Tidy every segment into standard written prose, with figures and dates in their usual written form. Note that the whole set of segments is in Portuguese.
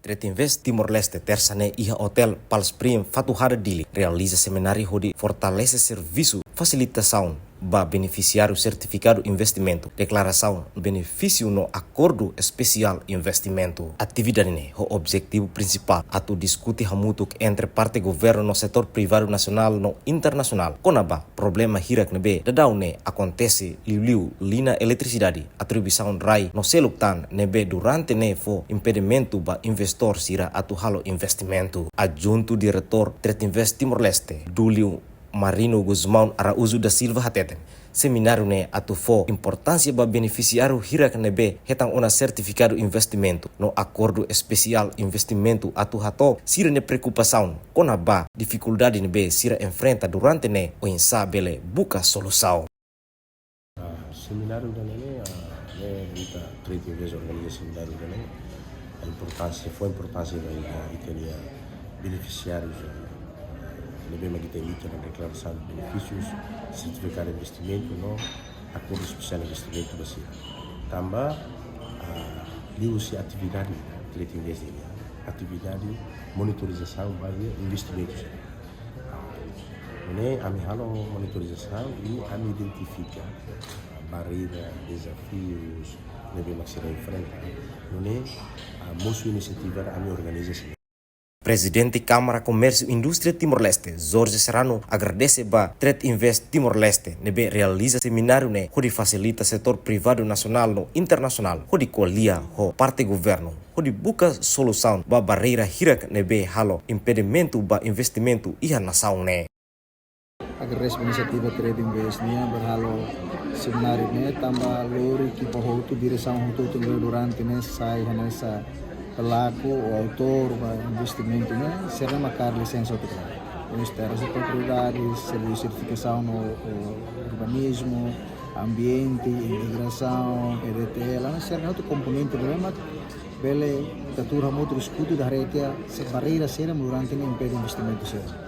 Tretinvest Timor-Leste tersane iha hotel Palsprim Fatuhara Dili realiza seminário onde fortalece serviço, facilitação ba beneficiário certificado investimento, declaração benefício no acordo especial investimento. Atividade ne o objetivo principal atu discute hamutuk entre parte governo no setor privado nacional no internacional. Konaba problema hirak nebe dadau ne acontece liu lina eletricidade atribuição rai no seluktan nebe durante ne fo impedimento ba investor sira atu halo investimento. Adjunto diretor Tretinvest Timor-Leste Dulio Marino Guzmão Araújo da Silva hateten seminário ne atufo importância ba beneficiário hirak nebe hetang una certificado investimento no acordo especial investimento atu hato sira ne preocupação kona ba dificuldade nebe sira enfrenta durante ne o insabele buka solução. Seminário da nene kita Tretinvest organiza seminário da nene a importância da Itália beneficiários lebih kita elite na declaração de benefícios, certificado de investimento no acordo especial de investimento Brasil. Também liu-se atividade Tretinvest ini, atividade monitorização bagi investimentos. Ini kami halo monitorização ini kami identifica barreira, desafios, lebih maksimal enfrentar. Ini musuh inisiativa kami organisasi. Presidente Câmara Comércio e Indústria Timor-Leste, Jorge Serrano, agradece ba Tretinvest Timor-Leste nebe realiza seminário ne onde facilita setor privado nacional no internacional, onde colia ho parte governo, onde busca solução ba barreira hirak nebe halo impedimento ba investimento iha nação ne. Agradece inisiativa Tretinvest nia berhalo seminário ne tambah lori kipa hotu direção hotu durante ne sai hanesa pelaku ou autor do investimento, né? Será marcar licença ao teclado. Ministério das Autoridades, serviço de certificação no urbanismo, ambiente, integração, EDT, lá não será outro componente problema. Bele, tatura muito escudo da rede, se barreira será durante o império investimento será.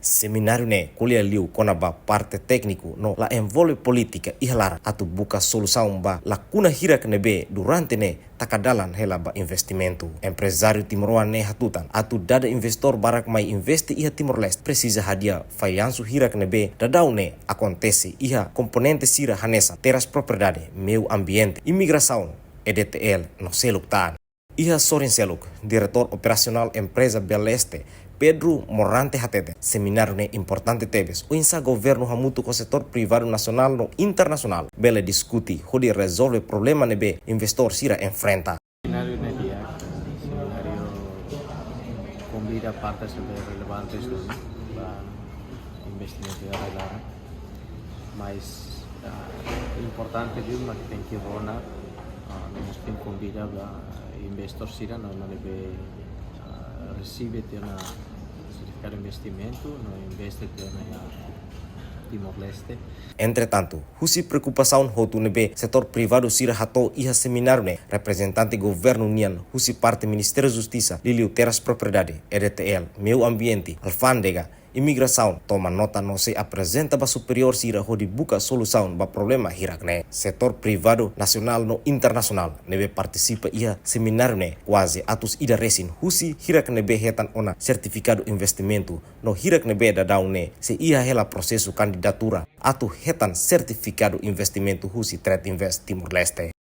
Seminário ne kuliah liu konaba parte técnico no la envolve política ihlar atu buka solução ba lacuna hirak nebe durante ne takadalan hela ba investimento. Empresário timoroan ne hatutan atu dada investor barak mai investe iha Timor-Leste precisa hadia fayansu hirak nebe dadau ne acontece iha componente sira hanesa teras propriedade meu ambiente imigração EDTL no seluktan. Iha Sorin Seluk, diretor operacional empresa Beleste Pedro Morante hatete seminário ne importante tebes o insa governo hamutu com setor privado nacional no internacional bele discuti hodi resolve problema nebe investor sira enfrenta. Seminário ne dia seminário convida partes relevantes do investimento da Lara mas importante mesmo que tem que ronar nós tem convida investor sira no deve recebe una certificado de investimento, no investe na Timor-Leste. Entretanto, husi preocupação hotu nebe setor privado sira hato iha seminário ne representante governo nian husi parte Ministério da Justiça liliu teras propriedade EDTL, meu ambiente, alfândega, imigração toma nota no se apresenta ba superior sira hodi buka solução ba problema hirak ne setor privado nacional no internacional nebe participa iha seminário ne quase atus ida resin husi hirak nebe hetan ona certificado investimento no hirak nebe dadau ne se iha hela processo candidatura atu hetan certificado investimento husi Tretinvest Timor-Leste.